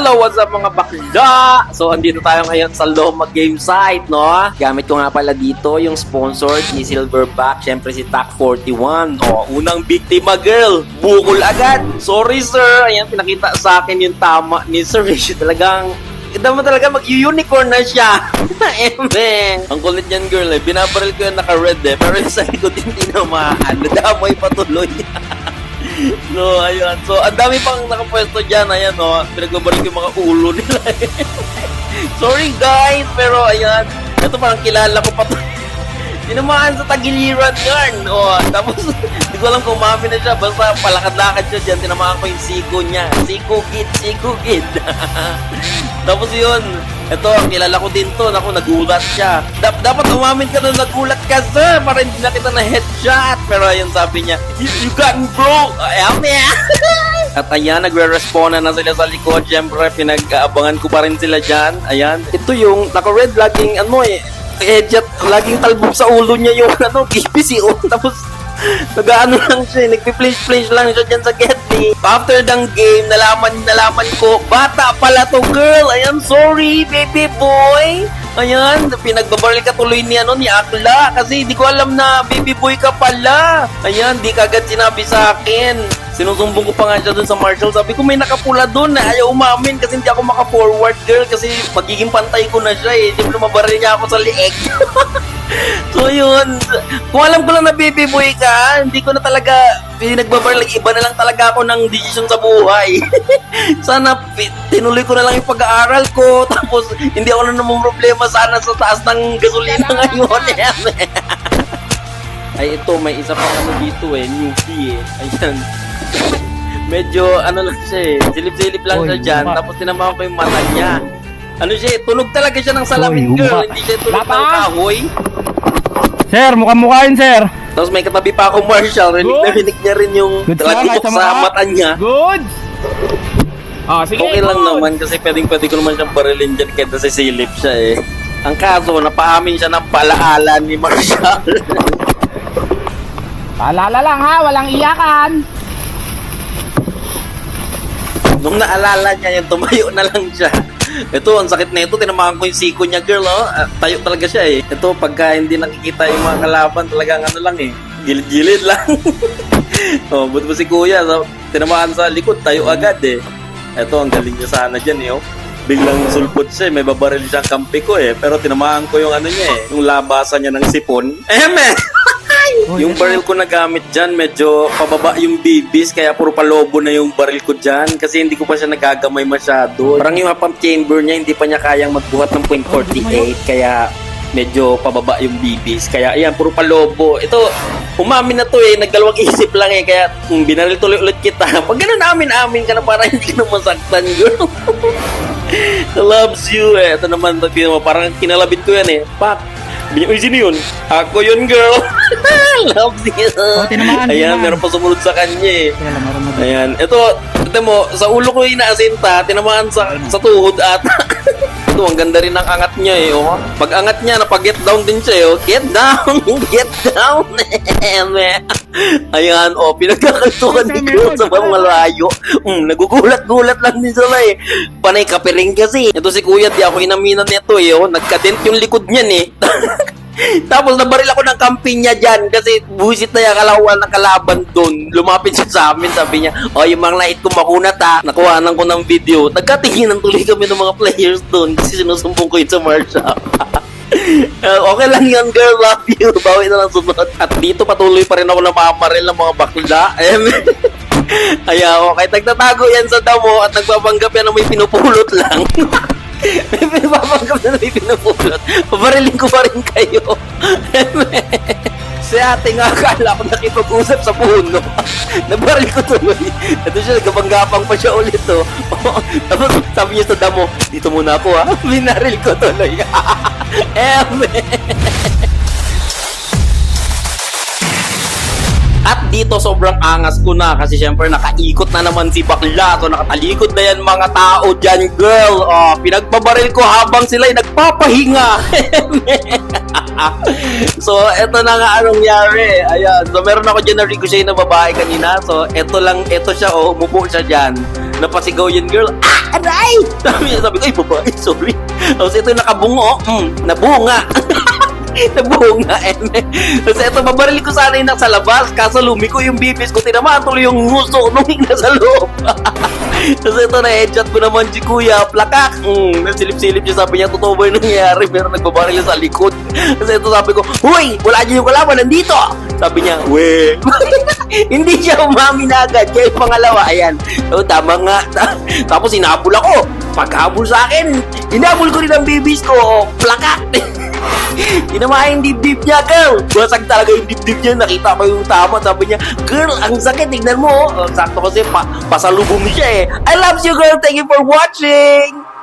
Hello, what's up mga bakla? So, andito tayo ngayon sa Loma Game Site, no? Gamit ko nga pala dito yung sponsored ni Silverback, syempre si TAC41. O, unang biktima girl, bukol agad. Sorry sir, ayan, pinakita sa akin yung tama ni sir. Talagang, talaga mag-unicorn na siya. Eme. Ang kulit yan girl eh. Binabaril ko yung naka-red eh. Pero yung sa likod hindi naman. Damay patuloy. No, ayun. So, ang dami pang nakapwesto dyan. Ayan, no. Pinagbabalik yung mga ulo nila. Sorry, guys. Pero, ayan. Ito parang kilala ko pa to. Tinamaan sa tagiliran yan. O, tapos, hindi ko alam kung umami na siya. Basta palakad-lakad siya dyan. Tinamaan ko yung siko niya. Siko gid. Tapos yun. Ito, kilala ko din to. Naku, nagulat siya. Dapat umamin ka na nagulat ka, sir. Para hindi na kita na headshot. Pero ayun, sabi niya, you got me, bro. Help me. At ayan, nagre-responda na sila sa likod. Siyempre, pinag-aabangan ko pa rin sila dyan. Ayan. Ito yung naka-red laging, headshot, laging talbog sa ulo niya yung, GPCO. Tapos, nag-ano lang siya, nagpi-flash lang siya dyan sa Getty. After ng game, nalaman ko, bata pala to girl. Ayan, sorry, baby boy. Ayan, pinagbabaril ka tuloy ni Akla. Kasi di ko alam na baby boy ka pala. Ayan, di kagad sinabi sa akin. Sinusumbong ko pa nga siya dun sa Marshall. Sabi ko may nakapula dun na ayaw umamin kasi hindi ako maka-forward girl kasi magiging pantay ko na siya eh. Siyempre mabaril niya ako sa lieg. So yun, kung alam ko lang na baby boy ka, hindi ko na talaga pinagbabaril. Iba na lang talaga ako ng decision sa buhay. Sana tinuloy ko na lang yung pag-aaral ko. Tapos hindi ako na namang problema sana sa taas ng gasolina ngayon. Ay ito, may isa pang dito newbie Ayan. Medyo lang siya silip-silip lang siya dyan. Tapos tinamaan ko yung mata niya. Tunog talaga siya ng salamin girl. Hindi siya tunog ng kahoy. Sir, mukha-mukha yun, sir. Tapos may katabi pa ako Marshall. Rinig niya rin yung talagok sa mata niya. Good. Sige. Okay lang naman kasi pwede ko naman siyang barilin dyan kahit sa silip siya eh. Ang kaso, napaamin siya ng palaala ni Marshall. Paalala lang ha, walang iyakan. Nung naalala niya yung tumayo na lang siya. Ito, ang sakit na ito. Tinamaan ko yung siko niya, girl, tayo talaga siya eh. Ito, pagka hindi nakikita yung mga kalaban, talagang lang eh. Gilid-gilid lang. Buti ba si kuya? So, tinamaan sa likod, tayo agad eh. Ito, ang galing niya sana dyan eh. Biglang sulpot siya, may babaril siyang kampi ko eh. Pero tinamaan ko yung niya eh. Yung labasan niya ng sipon. Yung baril ko na gamit dyan, medyo pababa yung bibis, kaya puro palobo na yung baril ko dyan. Kasi hindi ko pa siya nagagamay masyado. Parang yung pump chamber niya, hindi pa niya kayang magbuhat ng .48, kaya medyo pababa yung bibis. Kaya ayan, puro palobo. Ito, umamin na to eh, nagdalawang isip lang eh. Kaya binaril tuloy ulit kita. Pag ganun amin ka na para hindi ka na masaktan, girl. Loves you eh. Ito naman, parang kinalabit ko yan eh. Pak! Uy, sino yun? Ako yun, girl. Loves you. Ayan, meron pa sumunod sa kanya eh. Ayan, ito mo, sa ulo ko inaasinta, tinamaan sa tuhod ata. Ito, ang ganda rin ng angat niya eh. Pag angat niya, napag-get down din siya eh. Get down! Get down! Ayan, pinagkakaltukan ni girl sa mga malayo. Nagugulat-gulat lang din sila eh. Panay kapiring kasi. Ito si kuya, di ako inaminan nito eh. Nagkadent yung likod niyan eh. Tapos nabaril ako ng kampi niya dyan kasi buwisit na yung kalawan ng kalaban doon. Lumapit siya sa amin, sabi niya, yung mga light ko makunat ha. Nakuhanan ko ng video. Nagkatinginan tuloy kami ng mga players doon kasi sinusumbong ko yun sa Marsha. Okay lang yun, girl. Love you. Bawi na lang sunod. At dito patuloy pa rin ako na mamamaril ng mga bakla. Okay. Nagtatago yan sa damo at nagbabanggap yan na may pinupulot lang. May pinapapanggap na may pinupulot. Pabarilin ko pa rin kayo. Si ate nga akala ko nakipag-usap sa puno. Nabaril ko tuloy. Ito siya, nagkapanggapang pa siya ulit Tapos sabi niya sa damo, dito muna ako ha. Binaril ko tuloy. At dito sobrang angas ko na kasi syempre nakaikot na naman si bakla. So nakatalikod na yan mga tao dyan, girl. Pinagbabaril ko habang sila'y nagpapahinga. So, eto na nga anong nangyari. Ayan. So, meron ako dyan na ricochet na babae kanina. So, eto siya, umupo siya dyan. Napasigaw yun, girl. Ah! Aray! Sabi ko, ay, babae, sorry. Tapos ito yung nakabungo. Nabunga. Nabunga, Kasi ito, babaril ko sana yung nasa labas. Kaso lumiko yung bibis ko. Tinamaan tuloy yung nguso nung nasa loob. Kasi ito, na-headshot ko naman si kuya. Plakak. Nasilip-silip siya. Sabi niya, totoo ba yung nangyayari? Pero nagbabaril sa likod. Kasi ito, sabi ko, huy! Wala niyo yung kalaban. Nandito! Sabi niya, we. Hindi siya umamin agad. Kaya yung pangalawa, ayan. So, tama nga. Tapos, hinabol ako. Paghabol sa akin, hinabol ko rin ang bibis ko. Plakak. Tinamaan yung dibdib niya, girl. Basag talaga yung dibdib niya. Nakita ko yung tama. Sabi niya, girl, ang sakit. Tignan mo. Sakto kasi pasalubong siya I love you, girl. Thank you for watching.